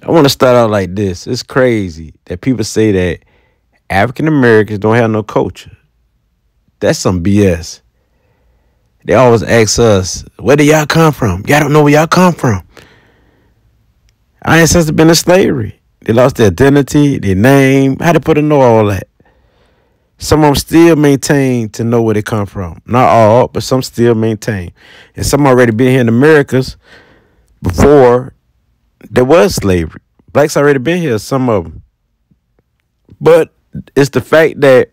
I want to start out like this. It's crazy that people say that African Americans don't have no culture. That's some BS. They always ask us, where do y'all come from? Y'all don't know where y'all come from. Our ancestors been in slavery. They lost their identity, their name. How they put to know all that? Some of them still maintain to know where they come from. Not all, but some still maintain. And some already been here in Americas before there was slavery. Blacks already been here, some of them. But it's the fact that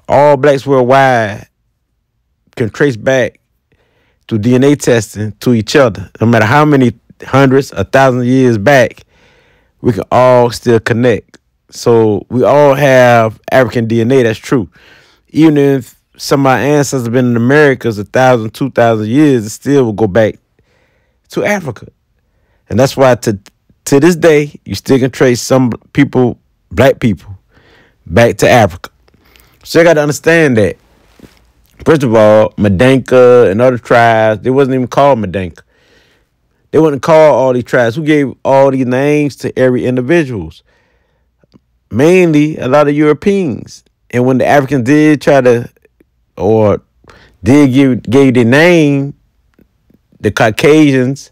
all blacks worldwide can trace back through DNA testing to each other. No matter how many hundreds or thousands of years back, we can all still connect. So we all have African DNA. That's true. Even if some of our ancestors have been in Americas 1,000, 2,000 years, it still will go back to Africa. And that's why to this day, you still can trace some people, black people, back to Africa. So you got to understand that. First of all, Madanka and other tribes, they wasn't even called Madanka. They wouldn't call all these tribes. Who gave all these names to every individuals? Mainly a lot of Europeans. And when the Africans did try to, or did gave their name, the Caucasians,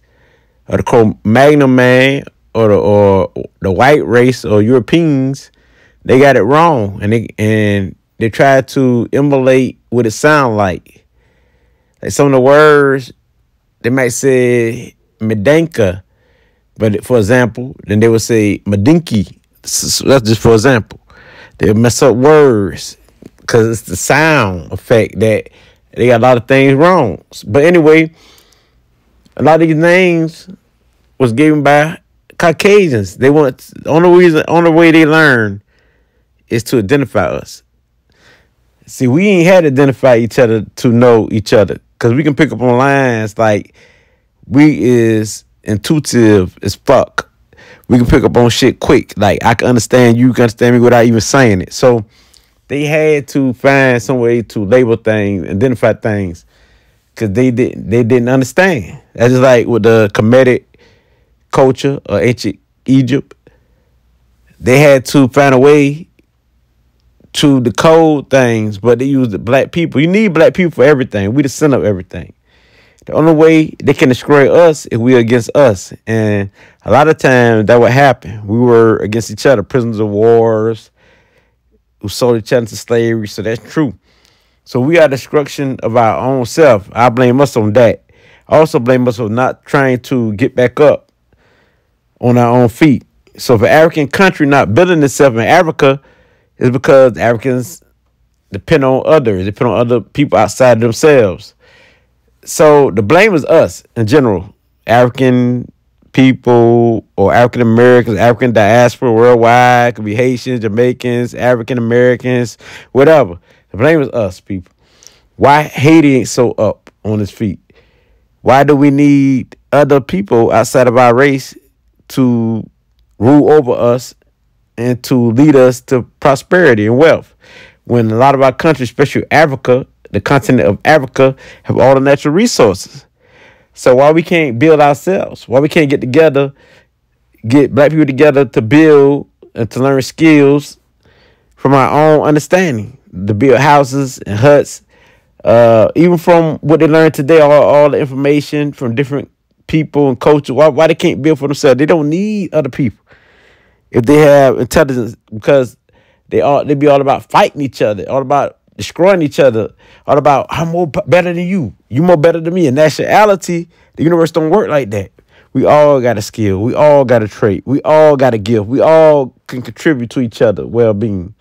or the Cro-Magnon man, or the white race, or Europeans, they got it wrong, and they tried to emulate what it sound like. Like some of the words, they might say Medanka, but for example, then they would say Medinki. So that's just for example. They mess up words because it's the sound effect that they got a lot of things wrong. But anyway, a lot of these names was given by Caucasians. They want the only way they learn is to identify us. See, we ain't had to identify each other to know each other because we can pick up on lines like we is intuitive as fuck. We can pick up on shit quick. Like I can understand you can understand me without even saying it. So they had to find some way to label things, identify things, because they didn't understand. That's just like with the Kemetic culture of ancient Egypt. They had to find a way to decode things, but they used the black people. You need black people for everything. We the center of everything. The only way they can destroy us is we against us. And a lot of times that would happen. We were against each other, prisoners of wars, who sold each other into slavery. So that's true. So we are destruction of our own self. I blame us on that. I also blame us for not trying to get back up on our own feet. So if an African country not building itself in Africa, it's because the Africans depend on others. They depend on other people outside of themselves. So the blame is us in general. African people or African Americans, African diaspora worldwide, could be Haitians, Jamaicans, African Americans, whatever. The blame is us, people. Why Haiti ain't so up on its feet? Why do we need other people outside of our race to rule over us and to lead us to prosperity and wealth? When a lot of our countries, especially Africa, the continent of Africa, have all the natural resources. So why we can't build ourselves? Why we can't get together, get black people together to build and to learn skills from our own understanding, to build houses and huts, even from what they learned today, all the information from different people and culture. Why they can't build for themselves? They don't need other people if they have intelligence, because they be all about fighting each other, all about destroying each other, all about I'm more better than you, you more better than me. In nationality, the universe don't work like that. We all got a skill. We all got a trait. We all got a gift. We all can contribute to each other well-being. You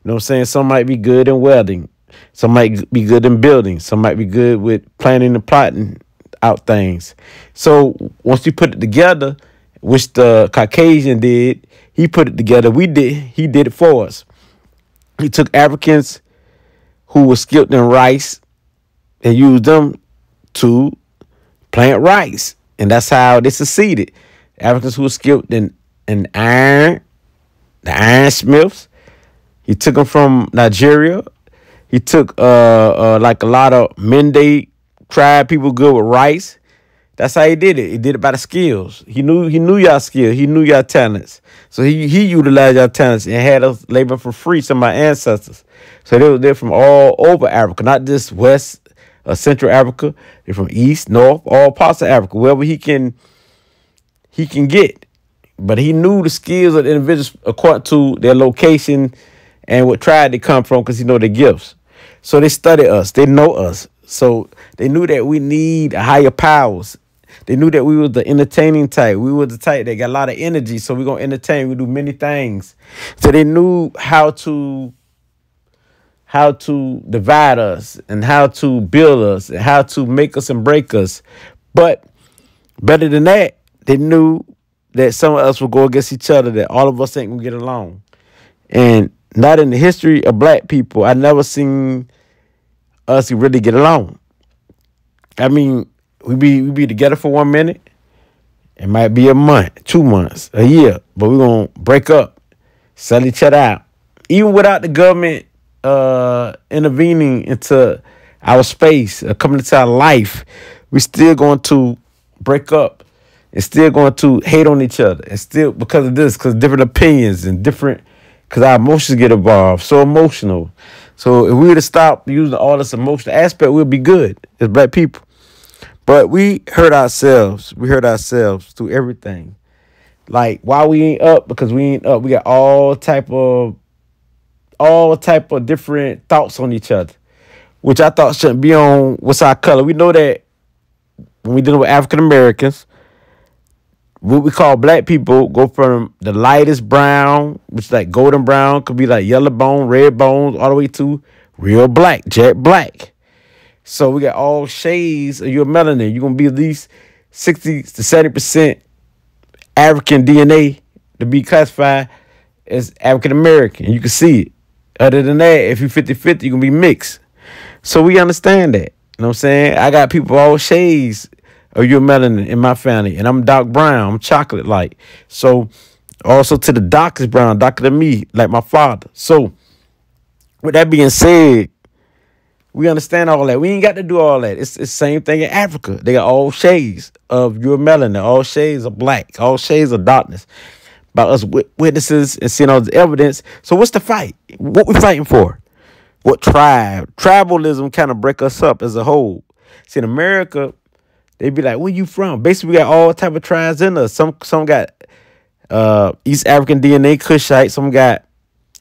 know what I'm saying? Some might be good in welding. Some might be good in building. Some might be good with planning and plotting out things. So once you put it together, which the Caucasian did, he put it together. He did it for us. He took Africans who were skilled in rice and used them to plant rice. And that's how they succeeded. Africans who were skilled in iron, the ironsmiths. He took them from Nigeria. He took like a lot of Mende tribe people good with rice. That's how he did it. He did it by the skills. He knew y'all skills. He knew y'all talents. So he utilized y'all talents and had us labor for free, some of my ancestors. So they were there from all over Africa, not just West Central Africa. They're from East, North, all parts of Africa, wherever he can get. But he knew the skills of the individuals according to their location and what tribe they come from, because he know their gifts. So they study us. They know us. So they knew that we need higher powers. They knew that we were the entertaining type. We were the type that got a lot of energy. So we're going to entertain. We do many things. So they knew how to divide us and how to build us and how to make us and break us. But better than that, they knew that some of us would go against each other, that all of us ain't going to get along. And not in the history of black people, I never seen us really get along. I mean, we be together for 1 minute. It might be a month, 2 months, a year, but we're going to break up, sell each other out. Even without the government intervening into our space, coming into our life, we still going to break up and still going to hate on each other. And still, because of this, because different opinions and different, because our emotions get involved, so emotional. So if we were to stop using all this emotional aspect, we'll be good as black people. But we hurt ourselves. We hurt ourselves through everything. Like, why we ain't up? Because we ain't up. We got all type of different thoughts on each other, which I thought shouldn't be on what's our color. We know that when we deal with African Americans, what we call black people go from the lightest brown, which is like golden brown, could be like yellow bone, red bones, all the way to real black, jet black. So we got all shades of your melanin. You're going to be at least 60 to 70% African DNA to be classified as African American. You can see it. Other than that, if you're 50-50, you're going to be mixed. So we understand that. You know what I'm saying? I got people all shades of your melanin in my family. And I'm dark brown. I'm chocolate-like. So also to the darkest brown, darker than me, like my father. So with that being said, we understand all that. We ain't got to do all that. It's the same thing in Africa. They got all shades of your melanin, all shades of black, all shades of darkness. By us witnesses and seeing all the evidence. So what's the fight? What we fighting for? What tribe? Tribalism kind of break us up as a whole. See, in America, they be like, where you from? Basically, we got all type of tribes in us. Some got East African DNA, Kushite. Some got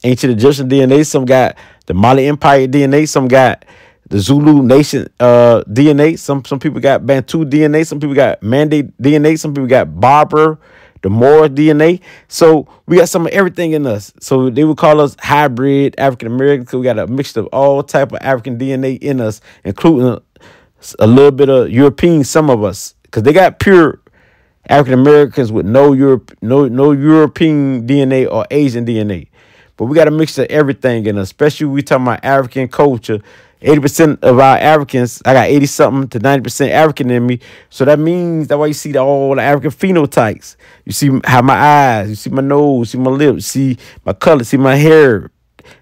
ancient Egyptian DNA. Some got the Mali Empire DNA. Some got the Zulu Nation DNA. Some people got Bantu DNA. Some people got Mande DNA. Some people got Barber, the Moor DNA. So we got some of everything in us. So they would call us hybrid African American because we got a mixture of all type of African DNA in us, including a little bit of European, some of us, because they got pure African Americans with no European DNA or Asian DNA. But we got a mixture of everything in us, especially when we talking about African culture. 80% of our Africans, I got 80-something to 90% African in me. So that means that's why you see all the African phenotypes. You see how my eyes, you see my nose, you see my lips, you see my color, see my hair,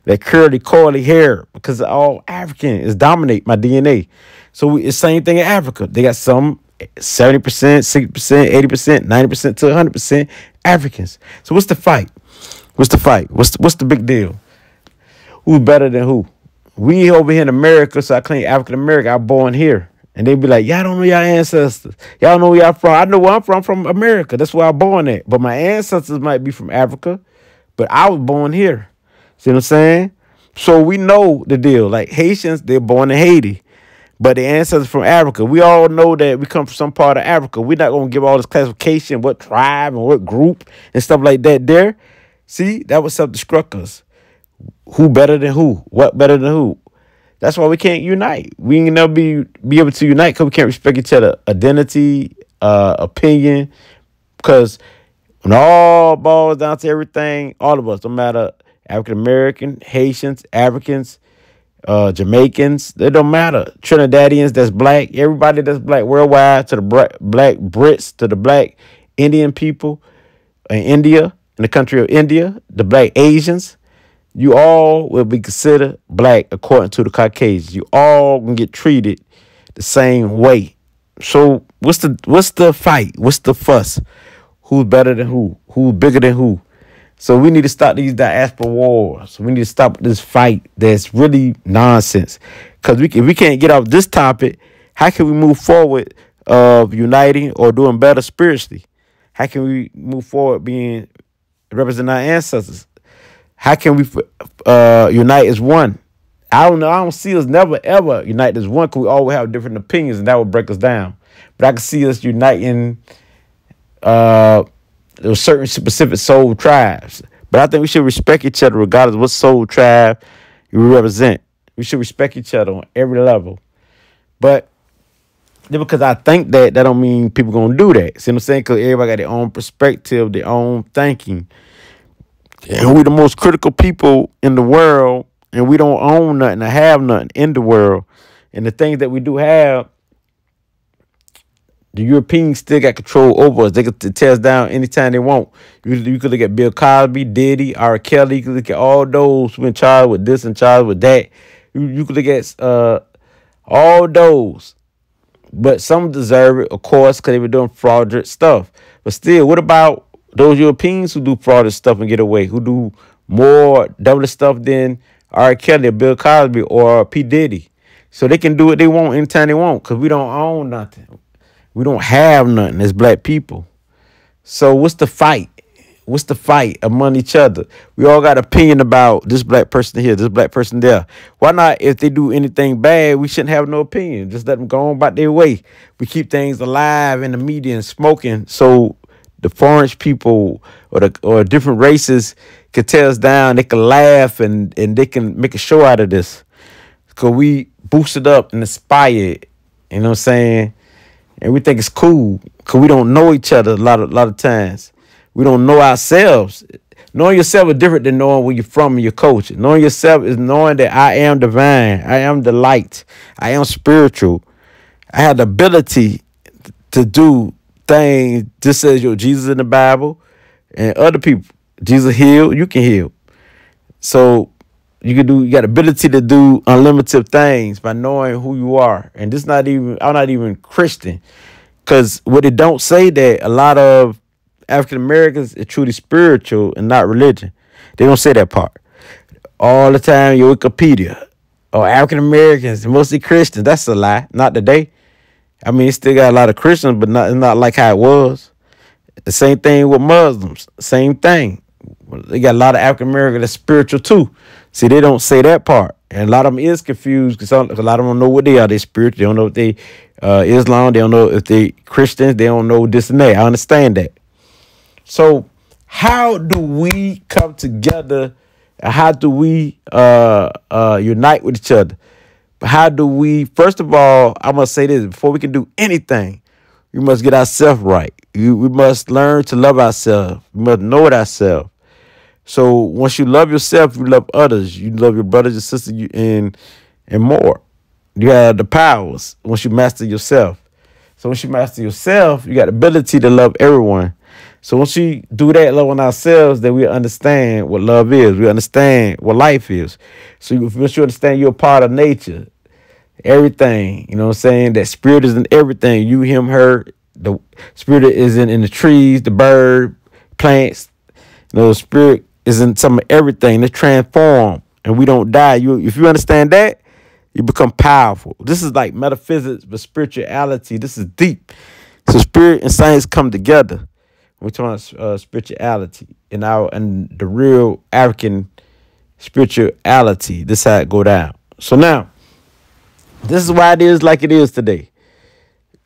that curly, coily hair, because all African is dominate my DNA. So it's the same thing in Africa. They got some 70%, 60%, 80%, 90% to 100% Africans. So what's the fight? What's the fight? What's the big deal? Who's better than who? We over here in America, so I claim African American. I'm born here. And they be like, y'all don't know y'all ancestors. Y'all know where y'all from. I know where I'm from. I'm from America. That's where I'm born at. But my ancestors might be from Africa. But I was born here. See what I'm saying? So we know the deal. Like Haitians, they're born in Haiti. But the ancestors from Africa. We all know that we come from some part of Africa. We're not going to give all this classification, what tribe and what group and stuff like that there. See, that was self-destruct us. Who better than who? What better than who? That's why we can't unite. We ain't never be able to unite because we can't respect each other identity, opinion. Because when all boils down to everything, all of us, no matter African American, Haitians, Africans, Jamaicans, they don't matter. Trinidadians that's black, everybody that's black worldwide, to the black Brits, to the black Indian people in India, in the country of India, the black Asians. You all will be considered black according to the Caucasians. You all gonna get treated the same way. So what's the fight? What's the fuss? Who's better than who? Who's bigger than who? So we need to stop these diaspora wars. We need to stop this fight that's really nonsense. Because if we can't get off this topic, how can we move forward of uniting or doing better spiritually? How can we move forward being representing our ancestors? How can we unite as one? I don't know. I don't see us never ever unite as one because we always have different opinions and that would break us down. But I can see us uniting those certain specific soul tribes. But I think we should respect each other regardless of what soul tribe you represent. We should respect each other on every level. But just because I think that don't mean people gonna do that. See what I'm saying? Because everybody got their own perspective, their own thinking. And we the most critical people in the world, and we don't own nothing or have nothing in the world. And the things that we do have, the Europeans still got control over us. They could tear us down anytime they want. You could look at Bill Cosby, Diddy, R. Kelly. You could look at all those who been charged with this and charged with that. You could look at all those. But some deserve it, of course, because they were doing fraudulent stuff. But still, what about those Europeans who do fraudulent stuff and get away, who do more double stuff than R. Kelly or Bill Cosby or P. Diddy? So they can do what they want anytime they want because we don't own nothing. We don't have nothing as black people. So what's the fight? What's the fight among each other? We all got opinion about this black person here, this black person there. Why not, if they do anything bad, we shouldn't have no opinion. Just let them go on about their way. We keep things alive in the media and smoking so the foreign people or different races can tear us down. They can laugh and they can make a show out of this. Because we boosted up and inspired, you know what I'm saying? And we think it's cool because we don't know each other a lot of times. We don't know ourselves. Knowing yourself is different than knowing where you're from and your culture. Knowing yourself is knowing that I am divine. I am the light. I am spiritual. I have the ability to do things just as your Jesus in the Bible and other people. Jesus healed, you can heal. So you got the ability to do unlimited things by knowing who you are. And this I'm not even Christian. Because what it don't say that a lot of African Americans is truly spiritual and not religion. They don't say that part. All the time, your Wikipedia. Or African Americans, mostly Christians. That's a lie. Not today. I mean, it still got a lot of Christians, but it's not like how it was. The same thing with Muslims. Same thing. They got a lot of African Americans that's spiritual too. See, they don't say that part. And a lot of them is confused because a lot of them don't know what they are. They spiritual. They don't know if they Islam. They don't know if they Christians. They don't know this and that. I understand that. So how do we come together? How do we unite with each other? How do we, first of all, I must say this, before we can do anything, we must get ourselves right. We must learn to love ourselves. We must know it ourselves. So once you love yourself, you love others. You love your brothers and sisters and more. You have the powers once you master yourself. So once you master yourself, you got the ability to love everyone. So once we do that, loving ourselves, then we understand what love is. We understand what life is. So once you understand you're a part of nature, everything, you know what I'm saying? That spirit is in everything. You, him, her. The spirit is in the trees, the bird, plants. You know, the spirit is in some of everything. They transform and we don't die. If you understand that, you become powerful. This is like metaphysics, but spirituality. This is deep. So spirit and science come together. We're talking about spirituality and the real African spirituality. This is how it go down. So now, this is why it is like it is today.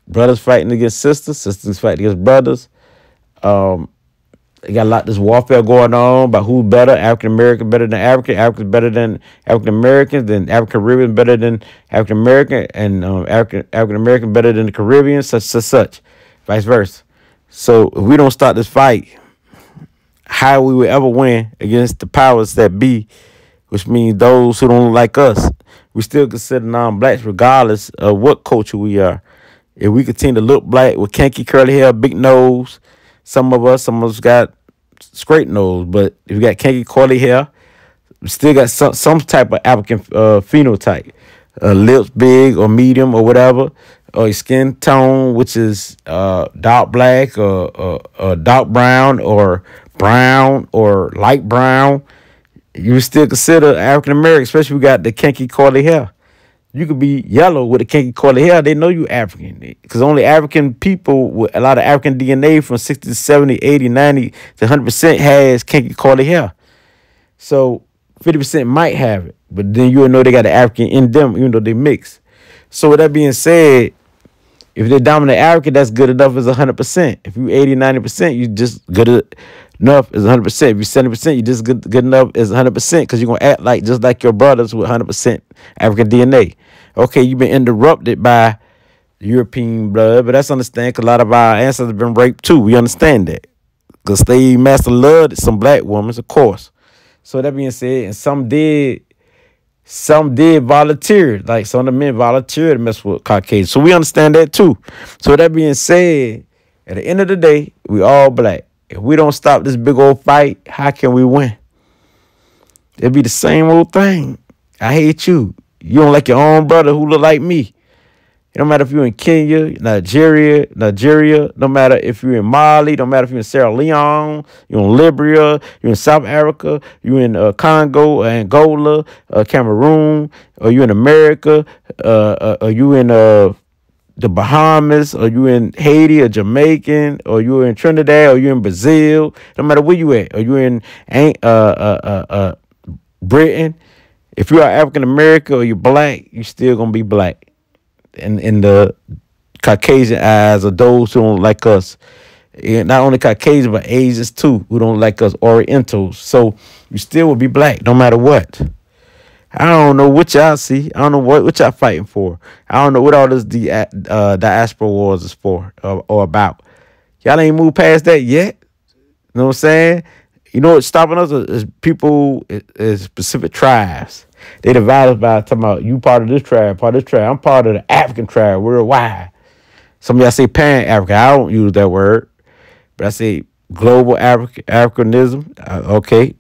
Brothers fighting against sisters, sisters fighting against brothers. They got a lot of this warfare going on about who's better. African American better than African. Africans better than African Americans. Then African Caribbean better than African American. And African American better than the Caribbean. Such. Vice versa. So if we don't start this fight, how we will ever win against the powers that be, which means those who don't like us. We still consider non-blacks regardless of what culture we are. If we continue to look black with kinky curly hair, big nose, some of us got straight nose, but if you got kinky curly hair, we still got some type of African phenotype. lips big or medium or whatever, or your skin tone, which is dark black or dark brown or light brown, you still consider African American, especially if you got the kinky curly hair. You could be yellow with a kinky curly hair. They know you African because only African people with a lot of African DNA from 60 to 70, 80, 90 to 100% has kinky curly hair. So 50% might have it, but then you'll know they got the African in them, even though they mix. So with that being said, if they're dominant African, that's good enough as 100%. If you 80, 90%, you just good enough as 100%. If you're 70%, you just good enough as 100% because you're going to act like just like your brothers with 100% African DNA. Okay, you've been interrupted by European blood, but that's understandable because a lot of our ancestors have been raped too. We understand that because slave master loved some black women, of course. So that being said, and some did volunteer. Like some of the men volunteered to mess with Caucasians. So we understand that too. So that being said, at the end of the day, we all black. If we don't stop this big old fight, how can we win? It'll be the same old thing. I hate you. You don't like your own brother who look like me. It don't matter if you're in Kenya, Nigeria, no matter if you're in Mali, no matter if you're in Sierra Leone, you're in Liberia, you're in South Africa, you're in Congo, Angola, Cameroon, or you're in America, or you in the Bahamas, or you in Haiti, or Jamaican, or you're in Trinidad, or you're in Brazil, no matter where you at, or you're in Britain. If you are African American or you're black, you still gonna be black. In the Caucasian eyes of those who don't like us. And not only Caucasian, but Asians too, who don't like us, Orientals. So you still will be black no matter what. I don't know what y'all see. I don't know what y'all fighting for. I don't know what all this diaspora wars is for or about. Y'all ain't moved past that yet. You know what I'm saying? You know what's stopping us is people, is specific tribes. They divide us by talking about you part of this tribe, part of this tribe. I'm part of the African tribe worldwide. Some of y'all say Pan-African. I don't use that word, but I say global Africanism. Okay,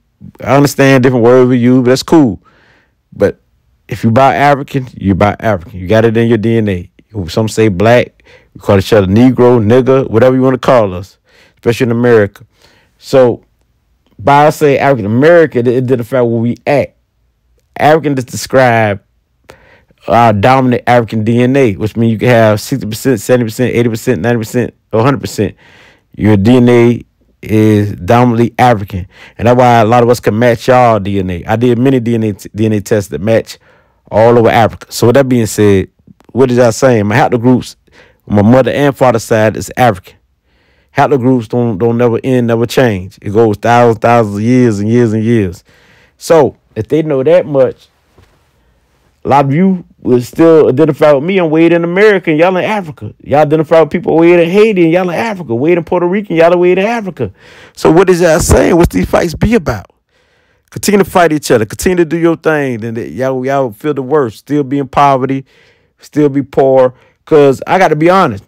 I understand different words we use, but that's cool. But if you buy African, you buy African. You got it in your DNA. Some say black. We call each other Negro, nigga, whatever you want to call us, especially in America. So by I say African American, it identifies where we at. African just describe our dominant African DNA, which means you can have 60%, 70%, 80%, 90%, or 100%. Your DNA is dominantly African. And that's why a lot of us can match y'all DNA. I did many DNA tests that match all over Africa. So with that being said, what is I saying? My haplogroups, my mother and father side is African. Haplogroups don't never end, never change. It goes thousands of years and years and years. So if they know that much, a lot of you will still identify with me. I'm way in America and y'all in Africa. Y'all identify with people way in Haiti and y'all in Africa. Way in Puerto Rico and y'all way in Africa. So what is y'all saying? What's these fights be about? Continue to fight each other. Continue to do your thing. Then y'all feel the worst. Still be in poverty. Still be poor. Because I got to be honest.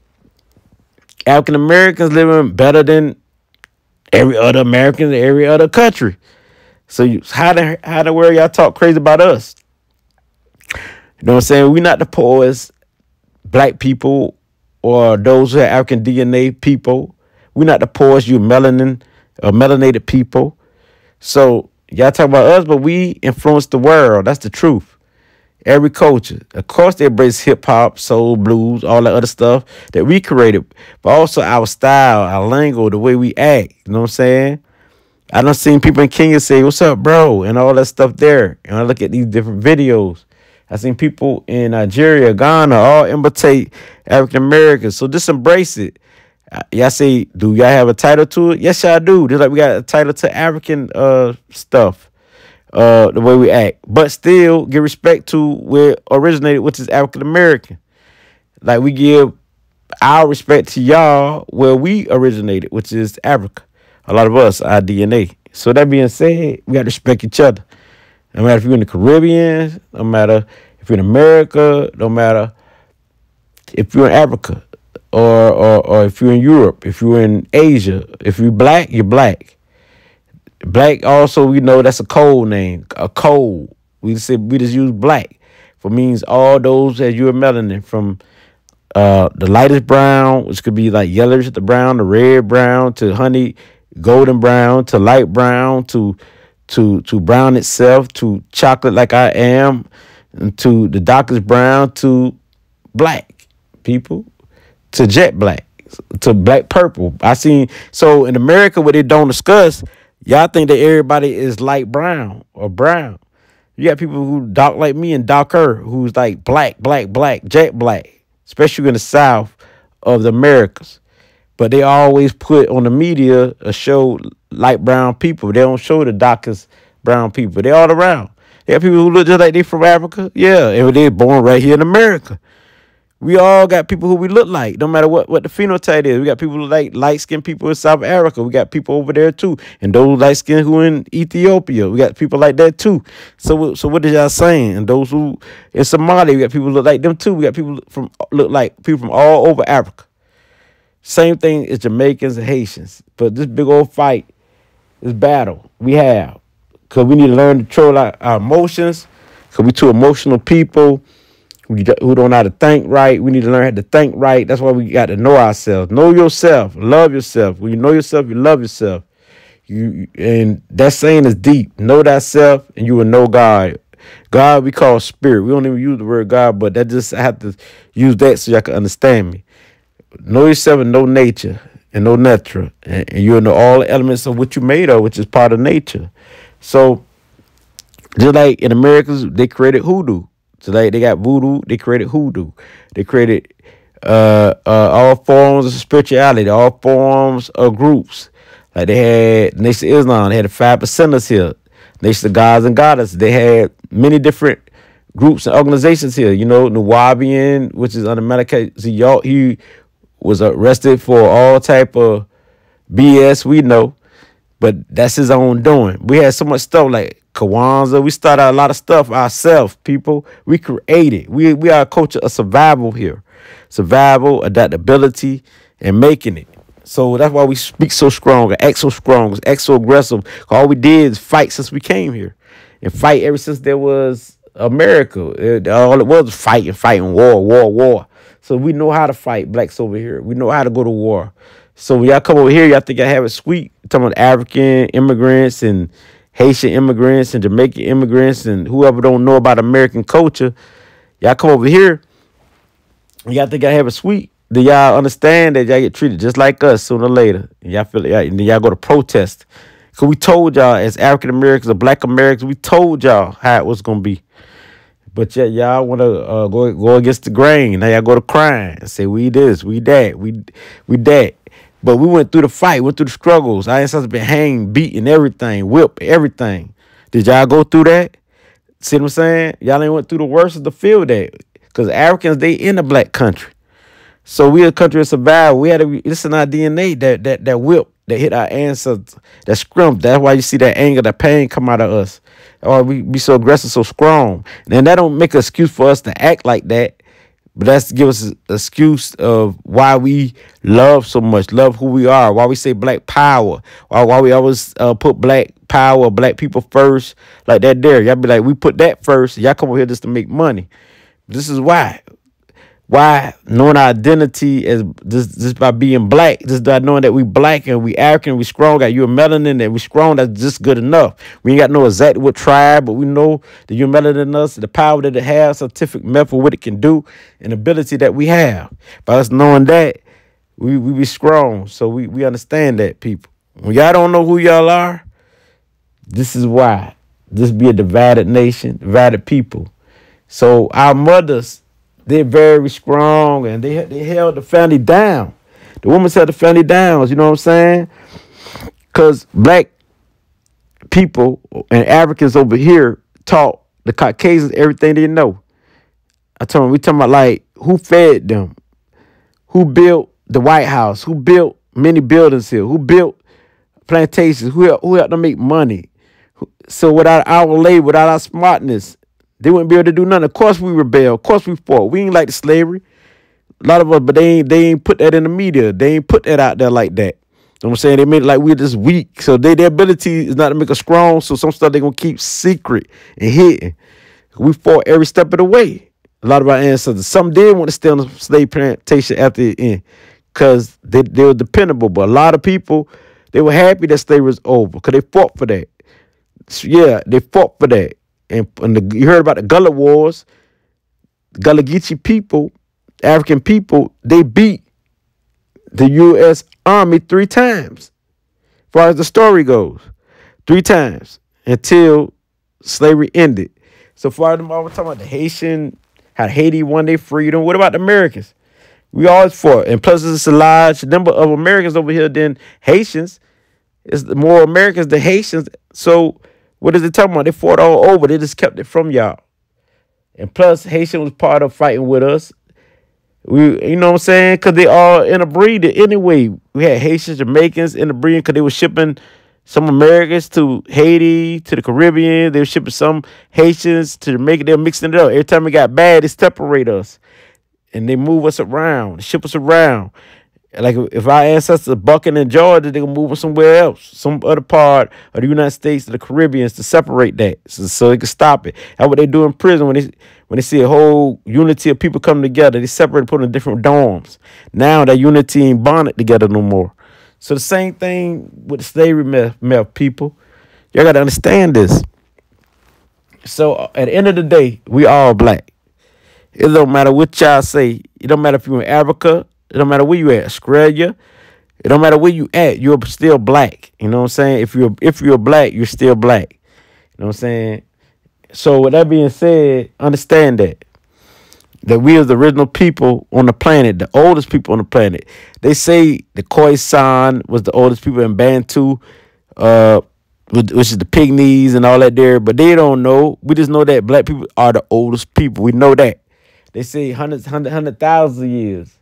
African Americans living better than every other American in every other country. So how the world y'all talk crazy about us? You know what I'm saying? We're not the poorest black people or those who have African DNA people. We're not the poorest, you melanated people. So y'all talk about us, but we influence the world. That's the truth. Every culture. Of course, they embrace hip hop, soul, blues, all that other stuff that we created. But also our style, our lingo, the way we act. You know what I'm saying? I done seen people in Kenya say, "What's up, bro?" and all that stuff there. And I look at these different videos. I seen people in Nigeria, Ghana, all imitate African Americans. So just embrace it. Y'all say, do y'all have a title to it? Yes, y'all do. Just like we got a title to African stuff, the way we act. But still give respect to where it originated, which is African American. Like we give our respect to y'all where we originated, which is Africa. A lot of us, our DNA. So that being said, we got to respect each other. No matter if you're in the Caribbean, no matter if you're in America, no matter if you're in Africa or if you're in Europe, if you're in Asia, if you're black, you're black. Black also, we know that's a code name, a code. We just use black. For means all those as you are melanin, from the lightest brown, which could be like yellowish to brown, to red brown, to honey golden brown, to light brown, to brown itself, to chocolate like I am, and to the darkest brown, to black people, to jet black, to black purple. I seen, so in America what they don't discuss, y'all think that everybody is light brown or brown. You got people who dark like me and darker, who's like black, jet black, especially in the South of the Americas. But they always put on the media a show light brown people. They don't show the darkest brown people. They all around. They have people who look just like they from Africa. Yeah, and they born right here in America. We all got people who we look like, no matter what the phenotype is. We got people who like light-skinned people in South Africa. We got people over there, too. And those light-skinned who in Ethiopia. We got people like that, too. So what is y'all saying? And those who in Somalia, we got people who look like them, too. We got people look like people from all over Africa. Same thing as Jamaicans and Haitians. But this big old fight, this battle we have. Because we need to learn to control our emotions. Because we too emotional people who don't know how to think right. We need to learn how to think right. That's why we got to know ourselves. Know yourself. Love yourself. When you know yourself, you love yourself. And that saying is deep. Know thyself and you will know God. God we call spirit. We don't even use the word God, but I have to use that so y'all can understand me. Know yourself and know nature and know nature. And you'll know all the elements of what you made of, which is part of nature. So just like in Americas, they created hoodoo. So they got voodoo, they created hoodoo. They created all forms of spirituality, all forms of groups. Like they had Nation of Islam, they had the 5%ers here, Nation of Gods and Goddesses. They had many different groups and organizations here. You know, Nuwabian, which is under medication. He was arrested for all type of BS we know, but that's his own doing. We had so much stuff like Kwanzaa. We started a lot of stuff ourselves, people. We created. We are a culture of survival here. Survival, adaptability, and making it. So that's why we speak so strong, act so strong, act so aggressive. All we did is fight since we came here. And fight ever since there was America. All it was fighting, war. So we know how to fight, blacks over here. We know how to go to war. So when y'all come over here, y'all think I have it sweet. I'm talking about African immigrants and Haitian immigrants and Jamaican immigrants and whoever don't know about American culture. Y'all come over here, y'all think I have it sweet. Do y'all understand that y'all get treated just like us sooner or later? And y'all feel it, and then y'all go to protest. Because we told y'all as African Americans or Black Americans, we told y'all how it was going to be. But yet y'all want to go against the grain. Now y'all go to crying and say, we this, we that, we that. But we went through the fight, went through the struggles. Our ancestors been hanged, beaten, everything, whipped, everything. Did y'all go through that? See what I'm saying? Y'all ain't went through the worst of the field that. Because Africans, they in the black country. So we a country of survival. We had to, it's in our DNA, that whip that hit our ancestors, that scrimp. That's why you see that anger, that pain come out of us. Or we be so aggressive, so strong. And that don't make an excuse for us to act like that. But that's to give us an excuse of why we love so much, love who we are, why we say black power, why we always put black power, black people first, like that there. Y'all be like, we put that first. Y'all come over here just to make money. This is why. Why knowing our identity as just by being black, just by knowing that we black and we African, we strong, got you a melanin and we strong, that's just good enough. We ain't got to know exactly what tribe, but we know that you're melanin in us, the power that it has, scientific method, what it can do, and ability that we have. By us knowing that, we be strong. So we understand that, people. When y'all don't know who y'all are, this is why. This be a divided nation, divided people. So our mothers, they're very strong, and they held the family down. The women held the family down, you know what I'm saying? Because black people and Africans over here taught the Caucasians everything they know. We talking about like who fed them, who built the White House, who built many buildings here, who built plantations, who helped them make money. So without our labor, without our smartness, they wouldn't be able to do nothing. Of course we rebel. Of course we fought. We ain't like the slavery. A lot of us, but they ain't put that in the media. They ain't put that out there like that. You know what I'm saying? They made it like we're just weak. So their ability is not to make us strong. So some stuff they going to keep secret and hidden. We fought every step of the way. A lot of our ancestors. Some did want to stay on the slave plantation after the end because they were dependable. But a lot of people, they were happy that slavery was over because they fought for that. So, yeah, they fought for that. And you heard about the Gullah Wars. The Gullah Geechee people, African people, they beat the U.S. Army 3 times, as far as the story goes. 3 times until slavery ended. So far, them all talking about the Haitian, how Haiti won their freedom. What about the Americans? We always fought. And plus, it's a large number of Americans over here than Haitians. It's more Americans than Haitians. So what is it talking about? They fought all over. They just kept it from y'all. And plus, Haitian was part of fighting with us. You know what I'm saying? Because they all interbreeded anyway. We had Haitians, Jamaicans interbreeding because they were shipping some Americans to Haiti, to the Caribbean. They were shipping some Haitians to Jamaica. They were mixing it up. Every time it got bad, they separate us. And they move us around, ship us around. Like if our ancestors are bucking in Georgia, they're going to move us somewhere else, some other part of the United States or the Caribbean to separate that so they can stop it. That's what they do in prison when they see a whole unity of people coming together. They separate and put in different dorms. Now that unity ain't bonded together no more. So the same thing with the slavery meth people. Y'all got to understand this. So at the end of the day, we all black. It don't matter what y'all say. It don't matter if you're in Africa. It don't matter where you at, Australia. It don't matter where you at. You're still black. You know what I'm saying? If you're black, you're still black. You know what I'm saying? So with that being said, understand that we are the original people on the planet, the oldest people on the planet. They say the Khoisan was the oldest people in Bantu, which is the Pygmies and all that there. But they don't know. We just know that black people are the oldest people. We know that. They say hundreds, 100,000 years.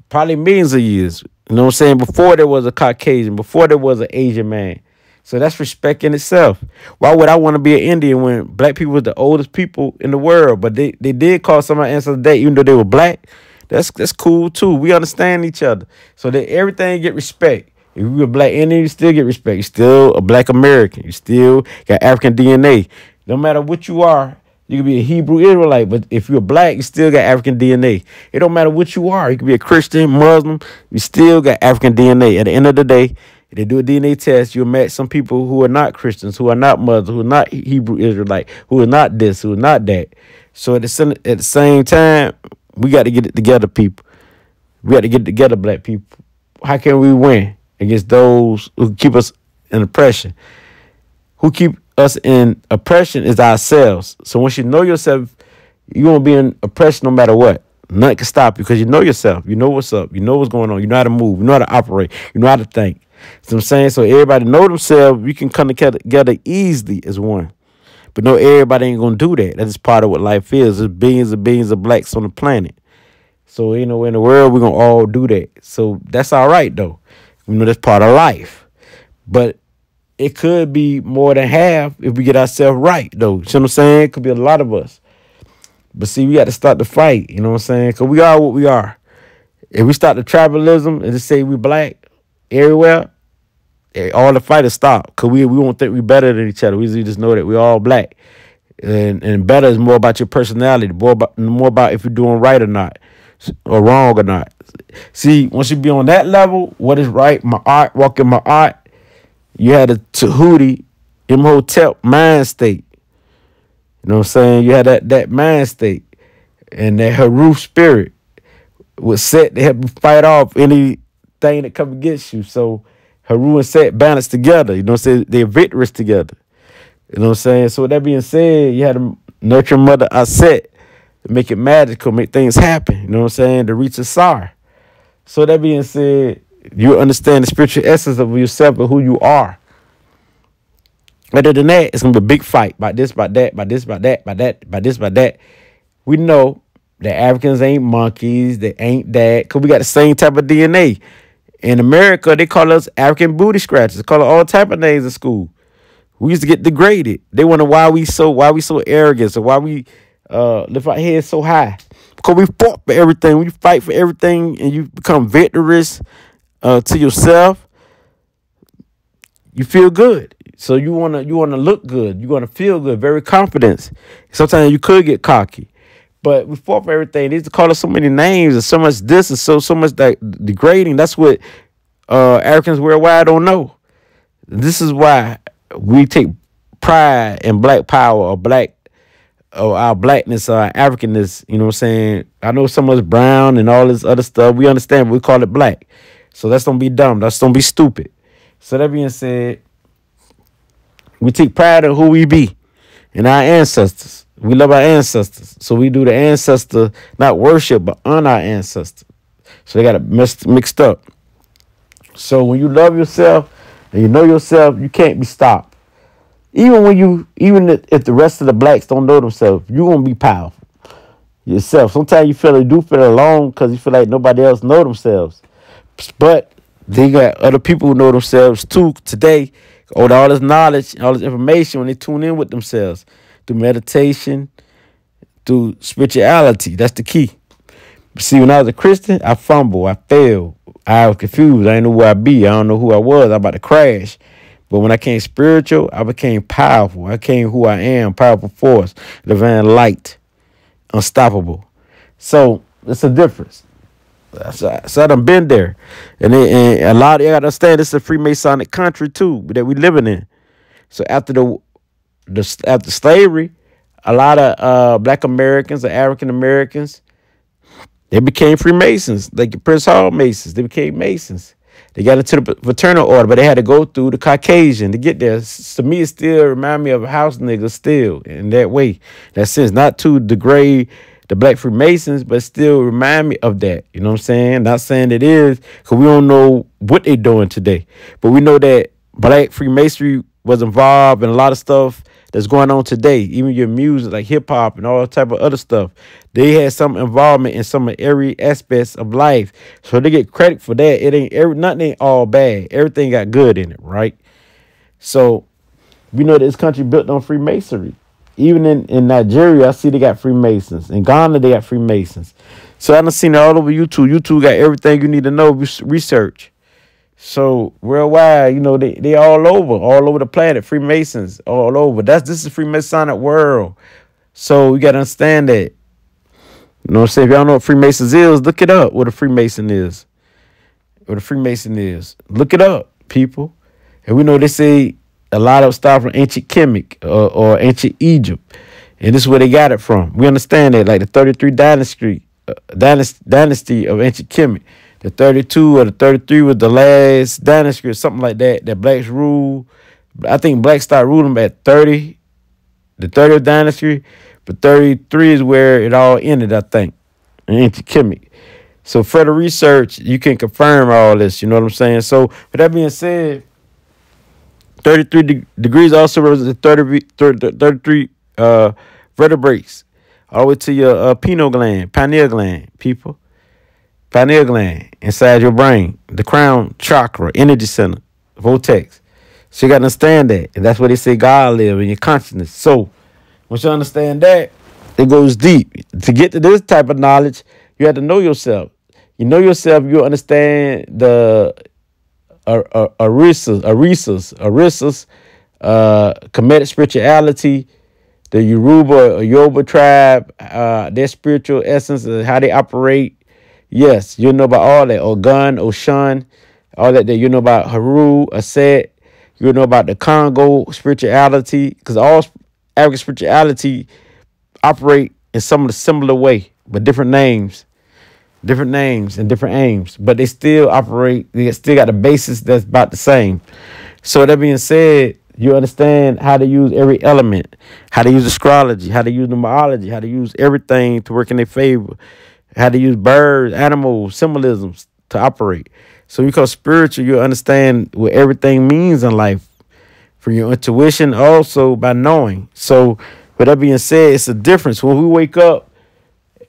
Probably millions of years. You know what I'm saying? Before there was a Caucasian, before there was an Asian man. So that's respect in itself. Why would I want to be an Indian when black people were the oldest people in the world? But they did call some of my ancestors that, even though they were black. That's cool too. We understand each other. So that everything get respect. If you're a black Indian, you still get respect. You're still a black American. You still got African DNA. No matter what you are, you can be a Hebrew Israelite, but if you're black, you still got African DNA. It don't matter what you are. You can be a Christian, Muslim. You still got African DNA. At the end of the day, if they do a DNA test, you'll match some people who are not Christians, who are not Muslims, who are not Hebrew Israelite, who are not this, who are not that. So at the same time, we got to get it together, people. We got to get it together, black people. How can we win against those who keep us in oppression? Who keep us in oppression is ourselves. So once you know yourself, you won't be in oppression no matter what. Nothing can stop you because you know yourself. You know what's up. You know what's going on. You know how to move. You know how to operate. You know how to think. So I'm saying, so everybody know themselves. You can come together easily as one. But no, everybody ain't going to do that. That is part of what life is. There's billions and billions of blacks on the planet. So, in the world, we're going to all do that. So that's all right, though. That's part of life. But it could be more than half if we get ourselves right, though. You know what I'm saying? It could be a lot of us. But see, we got to start the fight. You know what I'm saying? Because we are what we are. If we start the tribalism and just say we black everywhere, all the fighters stop. Because we won't think we better than each other. We just know that we all black. And better is more about your personality. More about if you're doing right or not. Or wrong or not. See, once you be on that level, what is right? My art, walking my art. You had a Tahuti, Imhotep mind state. You know what I'm saying? You had that mind state. And that Haru spirit was set to help you fight off anything that come against you. So Haru and Set balanced together. You know what I'm saying? They're victorious together. You know what I'm saying? So with that being said, you had a nurturing mother Aset to make it magical, make things happen. You know what I'm saying? To reach a star. So that being said, you understand the spiritual essence of yourself and who you are. Other than that, it's going to be a big fight about this, about that, about this, about that, about that, about this, about that. We know that Africans ain't monkeys. They ain't that. Because we got the same type of DNA. In America, they call us African booty scratchers. They call us all type of names in school. We used to get degraded. They wonder why we so arrogant. So why we lift our heads so high. Because we fought for everything. When you fight for everything and you become victorious to yourself, you feel good. So you wanna look good. You wanna feel good, very confident. Sometimes you could get cocky. But we fought for everything. They used to call us so many names and so much this and so much that degrading. That's what Africans worldwide don't know. This is why we take pride in black power or our blackness or our Africanness. You know what I'm saying? I know some of us brown and all this other stuff. We understand, but we call it black. So let's don't be dumb. Let's don't be stupid. So that being said, we take pride in who we be and our ancestors. We love our ancestors. So we do the ancestor, not worship, but honor our ancestors. So they got it mixed up. So when you love yourself and you know yourself, you can't be stopped. Even if the rest of the blacks don't know themselves, you're gonna be powerful yourself. Sometimes you do feel alone because you feel like nobody else know themselves. But they got other people who know themselves too today. With all this knowledge, all this information, when they tune in with themselves through meditation, through spirituality, that's the key. See, when I was a Christian, I fumbled, I failed, I was confused. I didn't know where I'd be. I don't know who I was. I was about to crash. But when I came spiritual, I became powerful. I became who I am, powerful force, divine light, unstoppable. So it's a difference. So I done been there. And a lot of you got to understand this is a Freemasonic country too that we living in. So after after slavery, a lot of black Americans or African Americans, they became Freemasons. Like Prince Hall Masons, they became Masons. They got into the fraternal order, but they had to go through the Caucasian to get there. To me, it still remind me of a house nigga still in that way. That sense, not to degrade the black Freemasons, but still remind me of that. You know what I'm saying? Not saying it is, because we don't know what they doing today. But we know that black Freemasonry was involved in a lot of stuff that's going on today. Even your music, like hip hop and all type of other stuff. They had some involvement in some of every aspects of life. So they get credit for that. Nothing ain't all bad. Everything got good in it, right? So we know that this country built on Freemasonry. Even in Nigeria, I see they got Freemasons. In Ghana, they got Freemasons. So I done seen it all over YouTube. YouTube got everything you need to know, research. So worldwide, you know, they all over the planet. Freemasons all over. This is a Freemasonic world. So you got to understand that. You know what I'm saying? If y'all know what Freemasons is, look it up, what a Freemason is. What a Freemason is. Look it up, people. And we know they say a lot of stuff from ancient Kemet or ancient Egypt. And this is where they got it from. We understand that, like the 33 dynasty of ancient Kemet. The 32 or the 33 was the last dynasty or something like that blacks rule. I think blacks started ruling at 30, the 30th dynasty. But 33 is where it all ended, I think, in ancient Kemet. So further research, you can confirm all this. You know what I'm saying? So with that being said, 33 degrees also represents 33 vertebrates, all the way to your pineal gland, people. Pineal gland inside your brain, the crown chakra, energy center, vortex. So you got to understand that. And that's where they say God live in your consciousness. So once you understand that, it goes deep. To get to this type of knowledge, you have to know yourself. You know yourself, you understand the Arisas, Kemetic spirituality, the Yoruba tribe, their spiritual essence and how they operate. Yes, you know about all that. Ogun, Oshun, all that. You know about Haru, Aset. You know about the Congo spirituality, because all African spirituality operate in some of the similar way, but different names and different aims. But they still operate. They still got the basis that's about the same. So that being said, you understand how to use every element, how to use astrology, how to use numerology, how to use everything to work in their favor, how to use birds, animals, symbolisms to operate. So you become spiritual, you understand what everything means in life from your intuition, also by knowing. So with that being said, it's a difference. When we wake up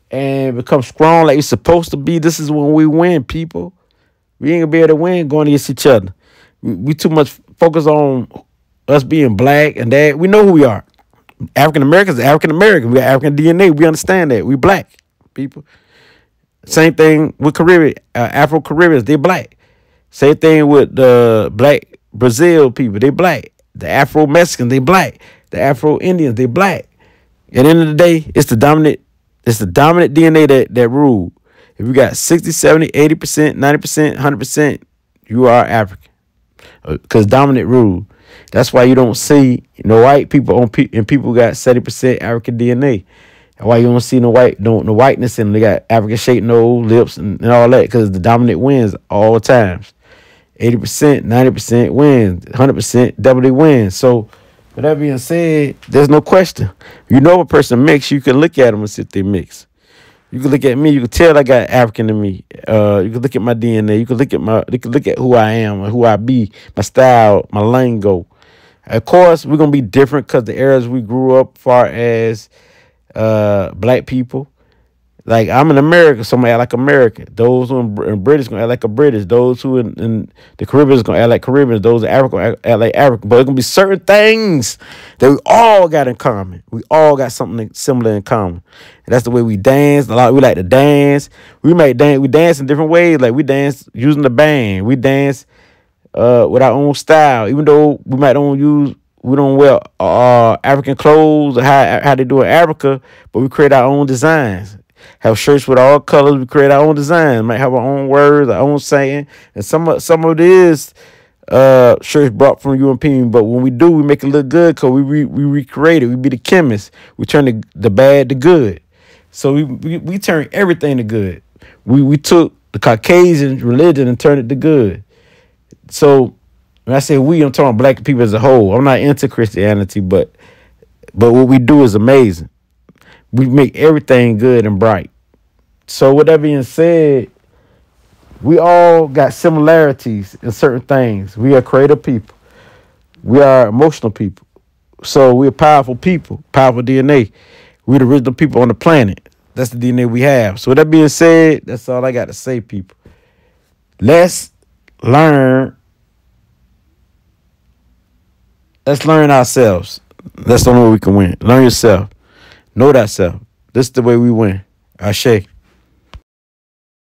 and become strong like we're supposed to be, this is when we win, people. We ain't gonna be able to win going against each other. We too much focus on us being black and that. We know who we are. African Americans are African American. We got African DNA. We understand that. We black people. Same thing with Caribbean, Afro Caribbeans. They black. Same thing with the black Brazil people, they black. The Afro Mexicans, they black. The Afro Indians, they black. At the end of the day, it's the dominant DNA that rule. If you got 60, 70, 80%, 90%, 100%, you are African. Because dominant rule. That's why you don't see no white people and people got 70% African DNA. And why you don't see no whiteness in them. They got African shaped nose, lips, and all that, because the dominant wins all times. 80%, 90% wins, 100% definitely wins. So, with that being said, there's no question. You know, if a person mix, you can look at them and see if they mix. You can look at me, you can tell I got African in me. You can look at my DNA. You can look at who I am and who I be, my style, my lingo. Of course, we're gonna be different because the eras we grew up, far as black people. Like, I'm in America, so I'm gonna act like American. Those who in British gonna act like a British. Those who in the Caribbean is gonna act like Caribbeans. Those in Africa gonna act like African. But there's gonna be certain things that we all got in common. We all got something similar in common. And that's the way we dance. We like to dance. We dance in different ways. Like, we dance using the band. We dance with our own style. Even though we don't wear African clothes, how they do in Africa, but we create our own designs. Have shirts with all colors. We create our own design. Might have our own words, our own saying, and some of it is shirts brought from European. But when we do, we make it look good because we recreate it. We be the chemists. We turn the bad to good. So we turn everything to good. We took the Caucasian religion and turned it to good. So when I say I'm talking about black people as a whole. I'm not into Christianity, but what we do is amazing. We make everything good and bright. So with that being said, we all got similarities in certain things. We are creative people. We are emotional people. So we're powerful people, powerful DNA. We're the original people on the planet. That's the DNA we have. So with that being said, that's all I got to say, people. Let's learn ourselves. That's the only way we can win. Learn yourself. Know thyself. This is the way we win. Ashe.